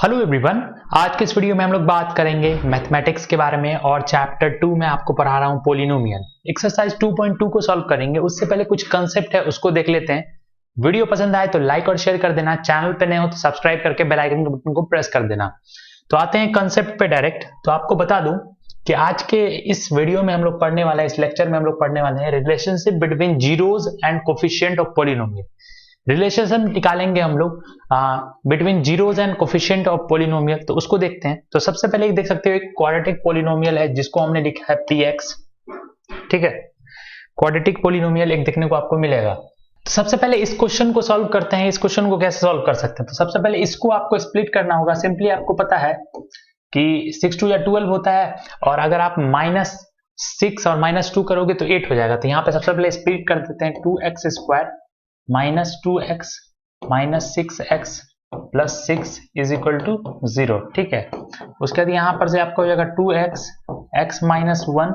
Hello everyone, आज के इस वीडियो में हम लोग बात करेंगे मैथमेटिक्स के बारे में और चैप्टर 2 में आपको पढ़ा रहा हूं पोलिनोमियल। एक्सरसाइज 2.2 को सॉल्व करेंगे। उससे पहले कुछ कंसेप्ट है उसको देख लेते हैं। वीडियो पसंद आए तो लाइक और शेयर कर देना, चैनल पे नए हो तो सब्सक्राइब करके बेल आइकन के बटन को प्रेस कर देना। तो आते हैं कंसेप्ट पे डायरेक्ट। तो आपको बता दूं कि आज के इस वीडियो में हम लोग पढ़ने वाले हैं, इस लेक्चर में हम लोग पढ़ने वाले हैं relationship between zeros and coefficient of polynomial. Relationship निकालेंगे हम लोग between zeros and coefficient of polynomial. तो उसको देखते हैं। तो सबसे पहले देख सकते हो एक क्वाड्रेटिक पोलिनोमियल है जिसको हमने लिखा है px। ठीक है, क्वाड्रेटिक पोलिनोमियल एक देखने को आपको मिलेगा। तो सबसे पहले इस क्वेश्चन को सॉल्व करते हैं। इस क्वेश्चन को कैसे सॉल्व कर सकते हैं? तो सबसे पहले इसको आपको स्प्लिट करना होगा। सिंपली आपको पता है कि 6 2 या 12 होता है, और अगर आप -6 और -2 करोगे तो 8 हो जाएगा। तो यहाँ पे सबसे पहले स्प्लिट कर देते हैं। 2x square -2x -6x plus 6 is equal to 0। ठीक है, उसके बाद यहाँ पर से आपका हो जाएगा 2x x -1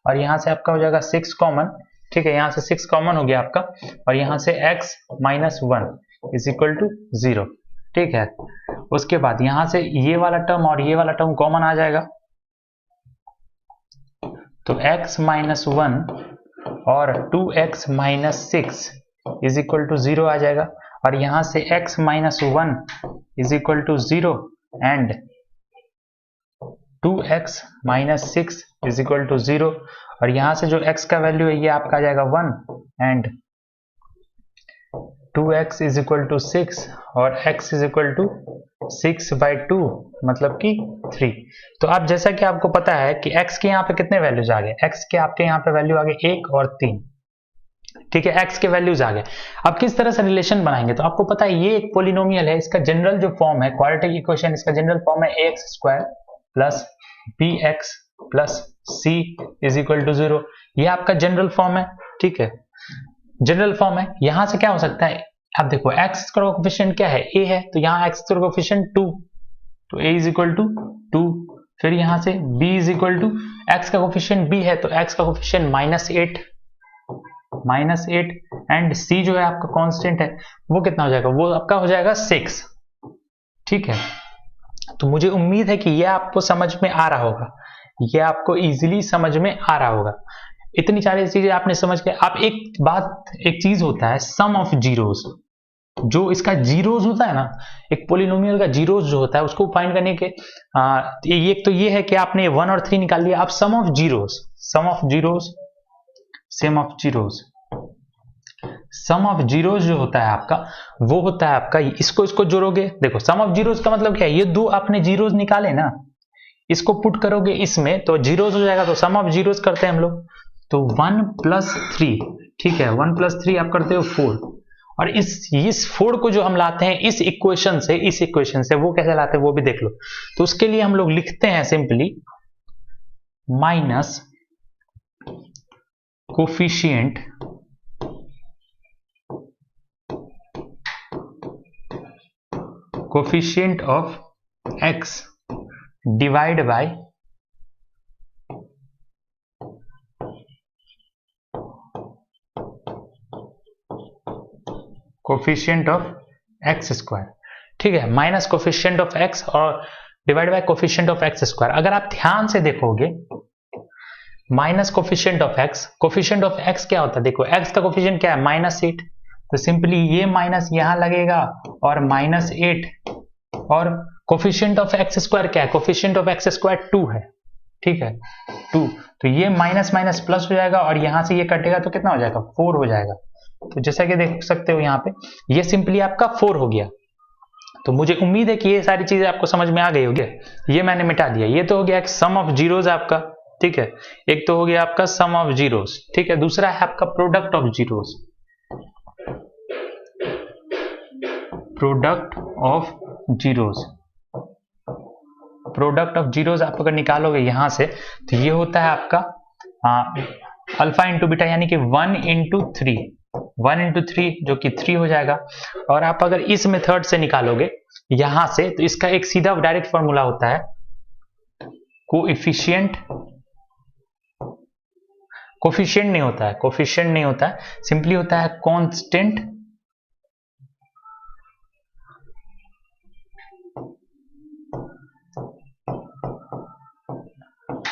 और यहाँ से आपका हो जाएगा 6 कॉमन। ठीक है, यहाँ से 6 कॉमन हो गया आपका, और यहाँ से x -1 इज इक्वल टू 0। ठीक है, उसके बाद यहाँ से ये वाला टर्म और ये वाला टर्म कॉमन आ जाएगा, तो x -1 और 2x -6 इज इक्वल टू 0 आ जाएगा, और यहां से x -1 is equal to 0 and 2x -6 is equal to 0, और यहां से जो x का वैल्यू है ये आपका आ जाएगा 1 and 2x is equal to 6 और x इज इक्वल टू 6/2 मतलब कि 3। तो अब जैसा कि आपको पता है कि x के यहाँ पे कितने वैल्यूज आ गए, x के आपके यहाँ पे वैल्यू आ गए 1 और 3। ठीक है, x के वैल्यूज आ गए। अब किस तरह से रिलेशन बनाएंगे? तो आपको पता है ये एक पोलिनोमियल है, इसका जनरल जो फॉर्म है क्वाड्रेटिक इक्वेशन, इसका जनरल फॉर्म है ax square plus bx plus c is equal to 0। ये आपका जनरल फॉर्म है। ठीक है, जनरल फॉर्म है। यहां से क्या हो सकता है, आप देखो x का कोफिशिएंट क्या है, a है, तो यहाँ x का कोफिशिएंट 2, तो a इज इक्वल टू 2। फिर यहां से b is equal to x का कोफिशिएंट b है, तो x का कोफिशिएंट -8 एंड c जो है आपका कांस्टेंट है, वो कितना हो जाएगा, वो आपका हो जाएगा 6। ठीक है, तो मुझे उम्मीद है कि यह आपको समझ में आ रहा होगा, यह आपको इजीली समझ में आ रहा होगा। इतनी सारी चीजें आपने समझ के आप एक चीज होता है सम ऑफ जीरोज, जो इसका जीरोज होता है ना, एक पोलिनोमियल का जीरोज जो होता है उसको फाइंड करने के एक तो ये है कि आपने 1 और 3 निकाल लिया। अब सम ऑफ जीरोज जो होता है आपका, वो होता है आपका इसको जोड़ोगे। देखो सम ऑफ जीरोज का मतलब क्या है, ये दो आपने जीरोज निकाले ना, इसको पुट करोगे इसमें तो जीरोज हो जाएगा। तो सम ऑफ जीरोज करते हैं हम लोग, तो 1 + 3। ठीक है, 1 + 3 आप करते हो 4, और इस 4 को जो हम लाते हैं इस इक्वेशन से वो कैसे लाते हैं वो भी देख लो। तो उसके लिए हम लोग लिखते हैं simply minus coefficient of x divide by coefficient of x square. ठीक है, माइनस कोफिशिएंट ऑफ x और divide by coefficient of x square. अगर आप ध्यान से देखोगे माइनस कोफिशिएंट ऑफ x क्या होता है, देखो x का कोफिशिएंट क्या है -8, तो सिंपली ये माइनस यहां लगेगा और -8, और कोफिशिएंट ऑफ x स्क्वायर क्या है, कोफिशिएंट ऑफ x स्क्वायर 2 है। ठीक है, 2, तो ये माइनस माइनस प्लस हो जाएगा, और यहां से ये कटेगा तो कितना हो जाएगा, 4 हो जाएगा। तो जैसा कि देख सकते हो यहाँ पे ये सिंपली आपका 4 हो गया। तो मुझे उम्मीद है कि ये सारी चीजें आपको समझ में आ गई होगी। ये मैंने मिटा दिया। ये तो हो गया एक सम ऑफ जीरोज आपका। ठीक है, एक तो हो गया आपका सम ऑफ जीरोज। ठीक है, दूसरा है आपका product of zeros. Product of zeros आप अगर निकालोगे यहां से, तो ये होता है आपका अल्फा इंटू बीटा, यानी कि 1 × 3 जो कि 3 हो जाएगा। और आप अगर इस मेथड से निकालोगे यहां से, तो इसका एक सीधा डायरेक्ट फॉर्मूला होता है कोफिशिएंट नहीं होता है, सिंपली होता है constant.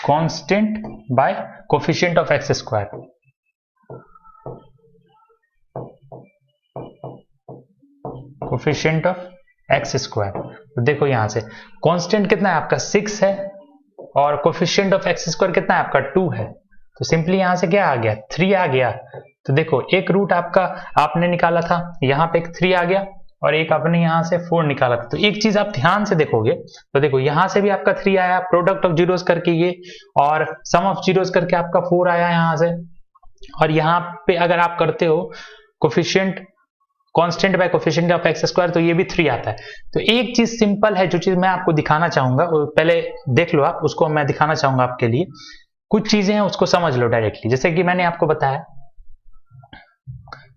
Constant bye coefficient of x square. Coefficient of x square, तो देखो यहां से कांस्टेंट कितना है आपका 6 है और कोफिशिएंट ऑफ एक्स स्क्वायर कितना है आपका 2 है, तो सिंपली यहां से क्या आ गया 3 आ गया। तो देखो एक रूट आपका आपने निकाला था, यहां पे एक 3 आ गया और एक आपने यहां से 4 निकाला था। तो एक चीज आप ध्यान से देखोगे तो देखो यहां से भी आपका 3 आया, प्रोडक्ट ऑफ जीरोस करके ये, और सम ऑफ जीरोस करके आपका 4 आया यहां से, और यहाँ पे अगर आप करते हो coefficient constant bye coefficient of x square तो ये भी 3 आता है। तो एक चीज सिंपल है, जो चीज मैं आपको दिखाना चाहूंगा, पहले देख लो आप, उसको मैं दिखाना चाहूंगा आपके लिए। कुछ चीजें हैं उसको समझ लो डायरेक्टली, जैसे कि मैंने आपको बताया,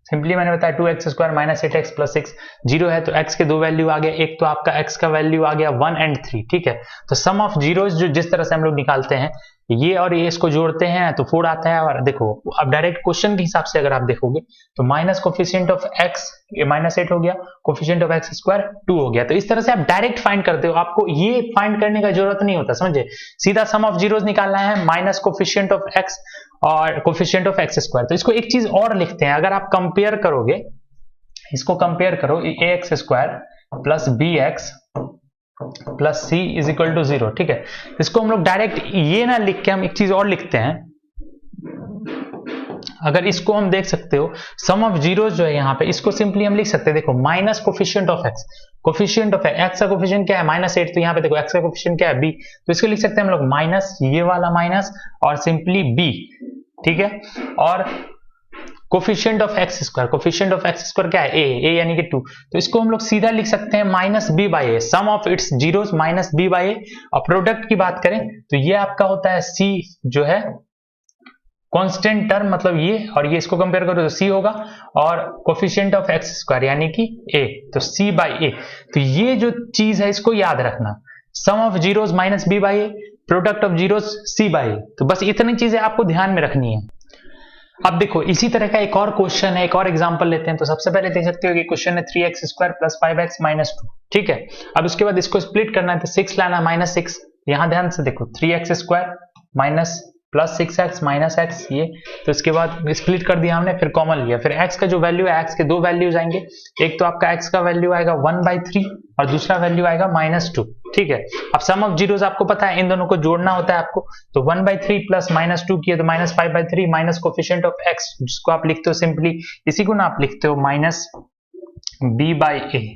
सिंपली मैंने बताया 2x square minus 8x plus 6 zero है, तो x के दो वैल्यू आ गया, एक तो आपका x का वैल्यू आ गया 1 और 3, ठीक है। तो सम ऑफ जीरोस जो जिस तरह से हम लोग निकालते हैं, ये और ये इसको जोड़ते हैं तो 4 आता है। और देखो अब डायरेक्ट क्वेश्चन के हिसाब से अगर आप देखोगे तो माइनस कोफिशिएंट ऑफ x ये -8 हो गया, कोफिशिएंट ऑफ एक्स स्क्वायर 2 हो गया। तो इस तरह से आप डायरेक्ट फाइंड करते हो, आपको ये फाइंड करने का जरूरत नहीं होता, समझे, सीधा सम ऑफ जीरोस निकालना है माइनस कोफिशिएंट ऑफ x और कोफिशिएंट ऑफ एक्स स्क्वायर। तो इसको एक चीज और लिखते हैं, अगर आप कंपेयर करोगे, इसको कंपेयर करो, ax square plus bx plus c is equal to 0, ठीक है। इसको हम लोग डायरेक्ट ये ना लिख के हम एक चीज और लिखते हैं, अगर इसको हम देख सकते हो सम ऑफ जीरोस जो है यहाँ पे, इसको सिंपली हम लिख सकते हैं, देखो minus coefficient of x, coefficient of x का कोफिशिएंट क्या है -8, तो यहाँ पे देखो एक्स का कोफिशिएंट क्या है b, तो इसको लिख सकते हैं हम लोग माइनस ये वाला माइनस और सिंपली b, ठीक है। और coefficient of x square, coefficient of x square क्या है a यानी कि 2, तो इसको हम लोग सीधा लिख सकते हैं minus b by a, sum of its zeros minus b by a. और प्रोडक्ट की बात करें तो ये आपका होता है c जो है कांस्टेंट टर्म, मतलब ये और ये, इसको कंपेयर करो तो c होगा, और कोफिशिएंट ऑफ एक्स स्क्वायर यानी कि a, तो c बाई ए। तो ये जो चीज है इसको याद रखना, sum of zeros minus b by a, product of zeros c by a, तो बस इतनी चीजें आपको ध्यान में रखनी है। अब देखो इसी तरह का एक और क्वेश्चन है, एक और एग्जांपल लेते हैं। तो सबसे पहले देख सकते हो कि क्वेश्चन है 3x square plus 5x minus 2, ठीक है। अब उसके बाद इसको स्प्लिट करना है, तो 6 लाना -6, यहां ध्यान से देखो 3x square minus plus 6x minus x, ये तो इसके बाद स्प्लिट कर दिया हमने, फिर कॉमन लिया, फिर x का जो वैल्यू है, x के दो वैल्यूज आएंगे, एक तो आपका x का वैल्यू आएगा 1/3 और दूसरा वैल्यू आएगा -2, ठीक है। अब सम ऑफ जीरोस आपको पता है, इन दोनों को जोड़ना होता है आपको, तो 1/3 प्लस -2 किए तो -5/3 माइनस कोफिशिएंट ऑफ x, जिसको आप लिखते हो सिंपली, इसी को ना आप लिखते हो minus b by a,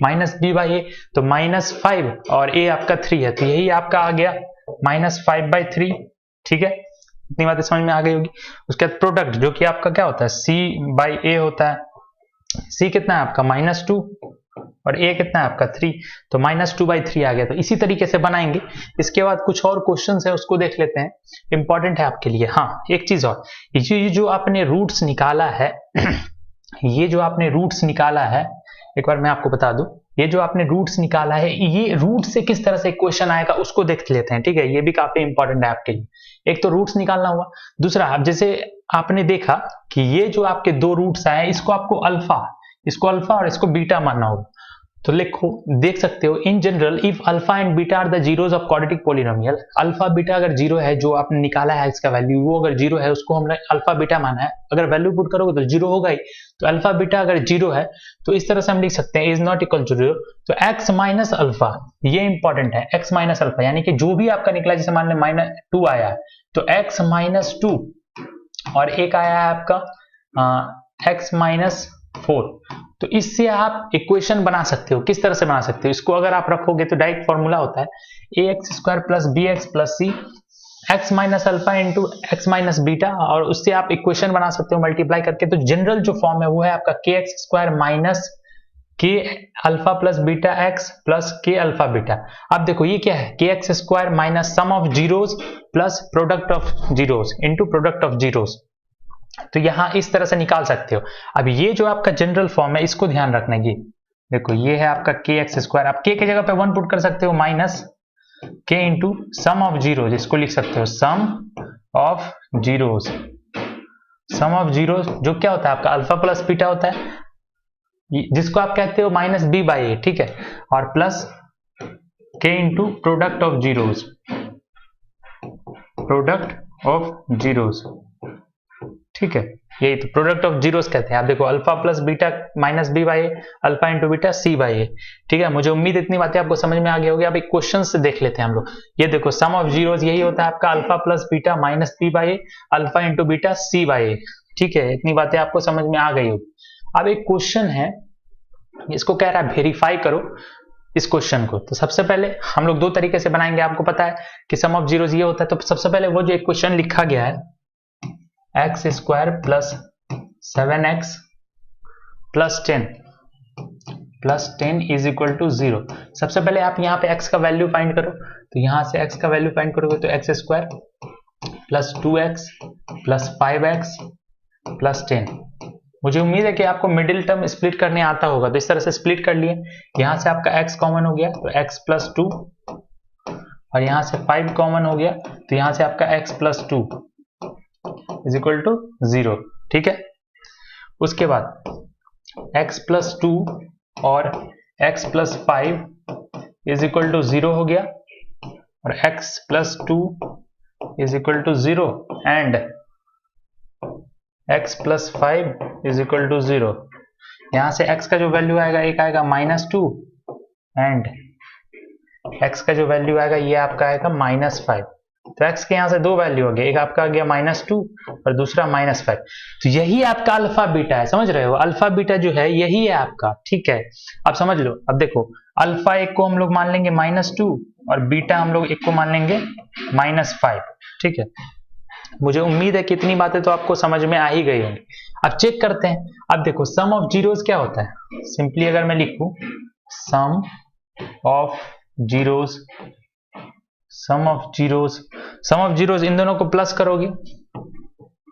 minus b by a, तो -5 और a आपका 3 है, तो यही आपका आ गया -5/3, ठीक है। इतनी बातें समझ में आ गई होगी। उसके बाद प्रोडक्ट जो कि आपका क्या होता है c बाई ए होता है, c कितना है आपका -2 और a कितना है आपका 3, तो -2/3 आ गया। तो इसी तरीके से बनाएंगे। इसके बाद कुछ और क्वेश्चंस है उसको देख लेते हैं, इंपॉर्टेंट है आपके लिए। हाँ एक चीज और, ये जो आपने रूट्स निकाला है ये जो आपने रूट्स निकाला है, एक बार मैं आपको बता दूं, ये जो आपने रूट्स निकाला है, ये रूट से किस तरह से क्वेश्चन आएगा उसको देख लेते हैं, ठीक है। ये भी काफी इंपॉर्टेंट है आपके लिए। एक तो रूट्स निकालना हुआ, दूसरा अब जैसे आपने देखा कि ये जो आपके दो रूट्स आए, इसको आपको अल्फा और इसको बीटा मानना होगा। तो लिखो, देख सकते हो, in general if alpha and beta are the zeros of quadratic polynomial, alpha beta अगर जीरो है, जो आपने निकाला है इसका वैल्यू, वो अगर जीरो है उसको हमने अल्फा बीटा माना है, अगर वैल्यू पुट करोगे तो जीरो होगा ही। तो अल्फा बीटा अगर जीरो है तो इस तरह से हम लिख सकते हैं is not equal to zero, तो x माइनस अल्फा, ये इंपॉर्टेंट है, x माइनस अल्फा यानी कि जो भी आपका निकला, जैसे मान लें -2 आया है तो x माइनस 2 और एक आया है आपका x माइनस 4, तो इससे आप इक्वेशन बना सकते हो। किस तरह से बना सकते हो इसको, अगर आप रखोगे तो डायरेक्ट फॉर्मूला होता है ax square plus bx plus c x minus alpha into x minus beta, और उससे आप इक्वेशन बना सकते हो मल्टीप्लाई करके। तो जनरल जो फॉर्म है वो है आपका kx square minus k alpha plus beta x plus k alpha beta. अब देखो ये क्या है, kx square minus sum of zeros plus product of zeros into product of zeros, तो यहां इस तरह से निकाल सकते हो। अब ये जो आपका जनरल फॉर्म है इसको ध्यान रखना, ये देखो ये है आपका kx स्क्वायर, आप k की जगह पे 1 पुट कर सकते हो, minus k into sum of zeros, इसको लिख सकते हो sum of zeros, sum of zeros जो क्या होता है आपका अल्फा प्लस बीटा होता है, जिसको आप कहते हो माइनस b बाई ए, ठीक है, और plus k into product of zeros, product of zeros, ठीक है, यही तो प्रोडक्ट ऑफ जीरोस कहते हैं। आप देखो alpha plus beta minus b by a, alpha into beta c by a, ठीक है। मुझे उम्मीद इतनी बातें आपको समझ में आ गई होगी। अब एक क्वेश्चन से देख लेते हैं हम लोग। ये देखो सम ऑफ जीरोस यही होता है आपका alpha plus beta minus b by a, alpha into beta c by a, ठीक है। इतनी बातें आपको समझ में आ गई होगी। अब एक क्वेश्चन है, इसको कह रहा है वेरीफाई करो इस क्वेश्चन को। तो सबसे पहले हम लोग दो तरीके से बनाएंगे। आपको पता है कि सम ऑफ जीरोस ये होता है। तो सबसे पहले वो जो एक क्वेश्चन लिखा गया है x square plus 7x plus 10 is equal to 0। सबसे पहले आप यहाँ पे x का वैल्यू फाइंड करो। तो यहां से x का वैल्यू फाइंड करोगे तो x square plus 2x plus 5x plus 10। मुझे उम्मीद है कि आपको मिडिल टर्म स्प्लिट करने आता होगा। तो इस तरह से स्प्लिट कर लिए। यहां से आपका x कॉमन हो गया तो x प्लस 2, और यहां से 5 कॉमन हो गया तो यहां से आपका x plus 2 is equal to 0, ठीक है। उसके बाद x प्लस 2 और x plus 5 is equal to 0 हो गया, और x plus 2 is equal to 0 and x plus 5 is equal to 0। यहां से x का जो वैल्यू आएगा एक आएगा -2 एंड x का जो वैल्यू आएगा ये आपका आएगा -5। तो x के यहां से दो वैल्यू हो गए, एक आपका आ गया -2 और दूसरा -5। तो यही आपका अल्फा बीटा है, समझ रहे हो। अल्फा बीटा जो है यही है आपका, ठीक है। अब समझ लो। अब देखो अल्फा एक को हम लोग मान लेंगे -2 और बीटा हम लोग एक को मान लेंगे -5, ठीक है। मुझे उम्मीद है कि इतनी बातें तो आपको समझ में आ ही गई होंगी। अब चेक करते हैं। अब देखो सम ऑफ जीरोस क्या होता है। सिंपली अगर मैं लिखूं sum of zeros, sum of zeros इन दोनों को प्लस करोगे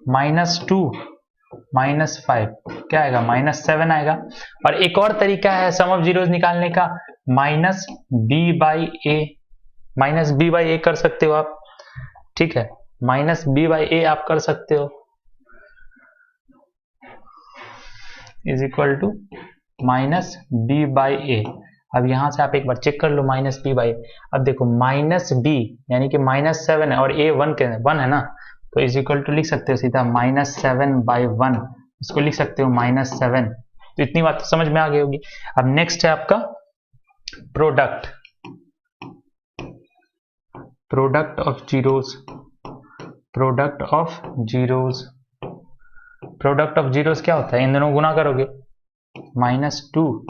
-2 -5 क्या आएगा -7 आएगा। और एक और तरीका है सम ऑफ जीरोस निकालने का, -b बाई ए कर सकते हो आप, ठीक है। -b बाई ए आप कर सकते हो is equal to -b by a. अब यहां से आप एक बार चेक कर लो -b बाई। अब देखो -b यानी कि -7 है और a 1 है ना, तो इज इक्वल टू लिख सकते हो सीधा -7/1, इसको लिख सकते हो -7। तो इतनी बात तो समझ में आ गई होगी। अब नेक्स्ट है आपका product of zeros. Product of zeros क्या होता है, इन दोनों गुना करोगे -2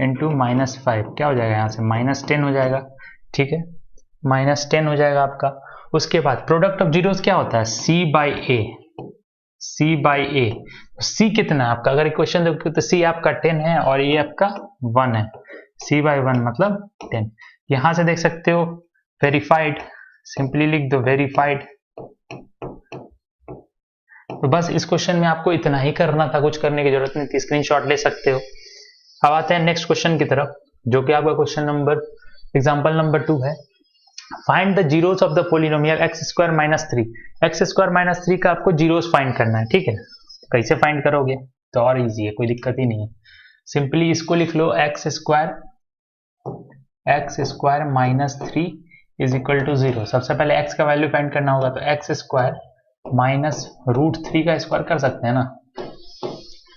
इंटू -5 क्या हो जाएगा, यहां से -10 हो जाएगा, ठीक है। -10 हो जाएगा आपका। उसके बाद प्रोडक्ट ऑफ जीरोस क्या होता है, c बाई ए। c कितना है आपका, अगर इक्वेशन देखोगे तो c आपका 10 है और ये आपका 1 है। c बाई 1 मतलब 10। यहां से देख सकते हो वेरीफाइड, सिंपली लिख दो वेरीफाइड। तो बस इस क्वेश्चन में आपको इतना ही करना था, कुछ करने की जरूरत नहीं थी, स्क्रीनशॉट ले सकते हो। अब आते हैं नेक्स्ट क्वेश्चन की तरफ, जो कि आपका क्वेश्चन नंबर एग्जांपल नंबर 2 है। Find the zeros of the polynomial x square minus 3। x square minus 3 का आपको जीरोस फाइंड करना है, ठीक है। कैसे फाइंड करोगे, तो और इजी है, कोई दिक्कत ही नहीं है। सिंपली इसको लिख लो x square minus 3 is equal to 0। सबसे पहले x का वैल्यू फाइंड करना होगा, तो x स्क्वायर माइनस √3 का स्क्वायर कर सकते हैं ना।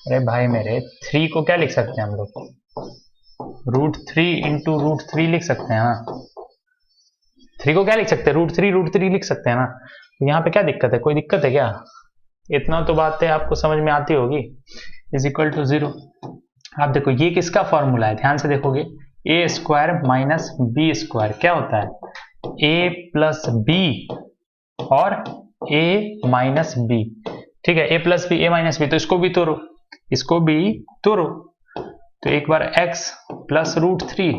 अरे भाई मेरे 3 को क्या लिख सकते हैं हम लोग, √3 इंटू √3 लिख सकते हैं ना। 3 को क्या लिख सकते हैं, √3 लिख सकते हैं ना। तो यहाँ पे क्या दिक्कत है, कोई दिक्कत है क्या, इतना तो बात है आपको समझ में आती होगी। Is equal to 0। आप देखो ये किसका फॉर्मूला है, ध्यान से देखोगे, a square minus B square क्या होता है, a प्लस बी और a माइनस बी, ठीक है। a plus B a minus B, तो इसको भी तोड़ो, तो एक बार x प्लस √3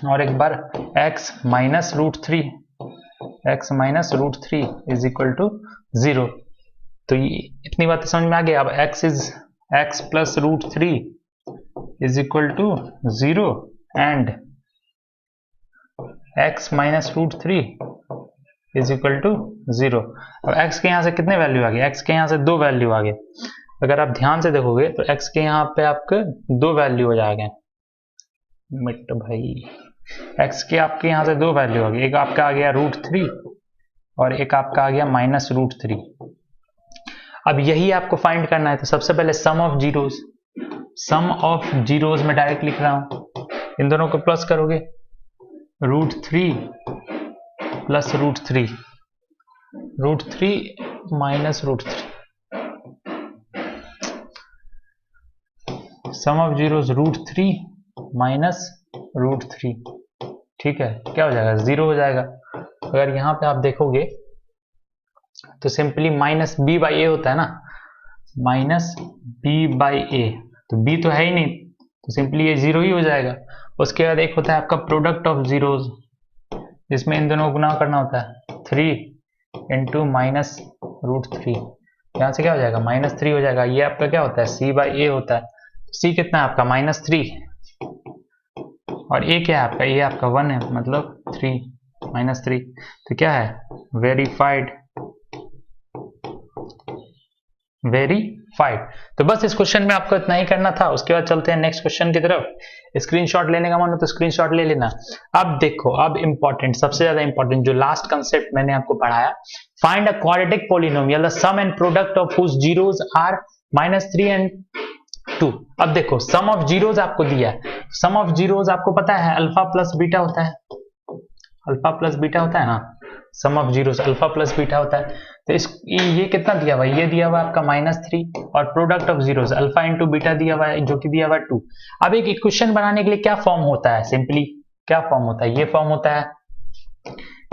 और एक बार x minus √3 is equal to 0। तो इतनी बात समझ में आ गई। अब x plus √3 is equal to 0 and x minus √3 is equal to 0। अब x के यहां से कितने वैल्यू आ गए, x के यहां से 2 वैल्यू आ गए। अगर आप ध्यान से देखोगे तो x के यहाँ पे आपके 2 वैल्यू हो जाएंगे। मिट भाई, x के आपके यहाँ से 2 वैल्यू आ गई, एक आपका आ गया √3 और एक आपका आ गया -√3। अब यही आपको फाइंड करना है, तो सबसे पहले सम ऑफ जीरोज में डायरेक्ट लिख रहा हूं, इन दोनों को प्लस करोगे, √3 plus √3 minus √3, sum of zeros √3 minus √3, ठीक है, क्या हो जाएगा, 0 हो जाएगा। अगर यहां पे आप देखोगे तो सिंपली -b/a होता है ना, -b/a, तो b तो है ही नहीं, तो सिंपली ये 0 ही हो जाएगा। उसके बाद एक होता है आपका प्रोडक्ट ऑफ जीरोज, जिसमें इन दोनों को गुना करना होता है, 3 इंटू -√3, यहां से क्या हो जाएगा, -3 हो जाएगा। ये आपका क्या होता है, c/a होता है। c कितना है आपका, -3, और a क्या है आपका, a आपका 1 है, मतलब 3 -3, तो क्या है, वेरीफाइड। तो बस इस क्वेश्चन में आपको इतना ही करना था। उसके बाद चलते हैं नेक्स्ट क्वेश्चन की तरफ। स्क्रीनशॉट लेने का मन हो तो स्क्रीनशॉट ले लेना। अब देखो, अब इंपॉर्टेंट, सबसे ज्यादा इंपॉर्टेंट जो लास्ट कंसेप्ट मैंने आपको पढ़ाया, find a quadratic polynomial the sum and product of whose zeros are -3 and 2। अब देखो, सम ऑफ जीरोज आपको दिया है, सम ऑफ जीरोज आपको पता है अल्फा प्लस बीटा होता है, अल्फा प्लस बीटा होता है ना, sum of zeros alpha plus beta होता है। तो ये कितना दिया हुआ है, ये दिया हुआ है आपका -3, और product of zeros alpha into beta दिया हुआ है, जो कि दिया हुआ है 2। अब एक इक्वेशन बनाने के लिए क्या फॉर्म होता है, सिंपली क्या फॉर्म होता है, ये फॉर्म होता है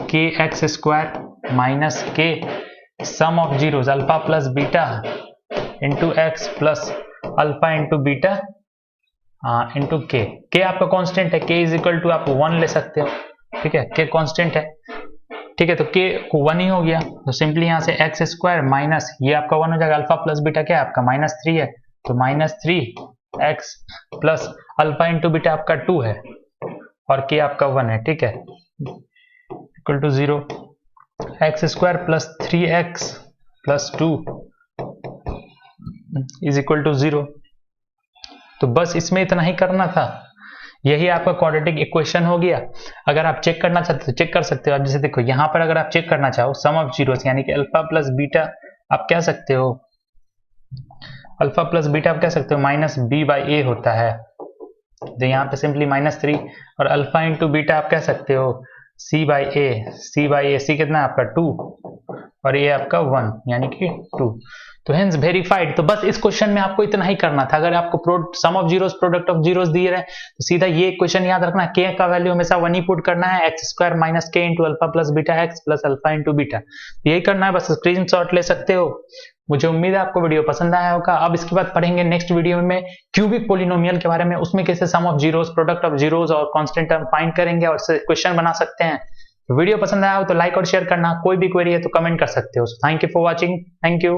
kx² minus k sum of zeros alpha plus beta into x plus alpha into beta into k आपका कांस्टेंट है, k इज इक्वल टू आप 1 ले सकते हो, ठीक है, k कांस्टेंट है, ठीक है, तो k को 1 ही हो गया, तो सिंपली यहां से x² माइनस ये आपका 1 हो जाएगा, अल्फा प्लस बीटा क्या है आपका -3 है, तो -3x plus alpha into beta आपका 2 है, और k आपका 1 है, ठीक है, equal to 0, x² plus 3x plus 2 is equal to 0। तो बस इसमें इतना ही करना था, यही आपका क्वाड्रेटिक इक्वेशन हो गया। अगर आप चेक करना चाहते हो तो चेक कर सकते हो आप, जैसे देखो यहां पर अगर आप चेक करना चाहो सम ऑफ जीरोस यानी कि अल्फा प्लस बीटा, आप कह सकते हो अल्फा प्लस बीटा आप कह सकते हो -b/a होता है, तो यहाँ पे सिंपली -3, और अल्फा इंटू बीटा आप कह सकते हो c/a कितना है आपका 2, और ये आपका 1 यानी कि 2, तो हेंस वेरीफाइड। तो बस इस क्वेश्चन में आपको इतना ही करना था। अगर आपको sum of zeros product of zeros दिए रहे तो सीधा ये क्वेश्चन याद रखना, k का वैल्यू हमेशा 1 ही पुट करना है, x² minus k into alpha plus beta x plus alpha into beta, यही करना है, बस स्क्रीनशॉट ले सकते हो। मुझे उम्मीद है आपको वीडियो पसंद आया होगा। अब इसके बाद पढ़ेंगे नेक्स्ट वीडियो में क्यूबिक पॉलिनोमियल के बारे में, उसमें कैसे sum of zeros product of zeros और कांस्टेंट टर्म फाइंड करेंगे और क्वेश्चन बना सकते हैं। तो वीडियो पसंद आया हो तो लाइक और शेयर करना, कोई भी क्वेरी है तो कमेंट कर सकते हो। Thank you for watching, thank you.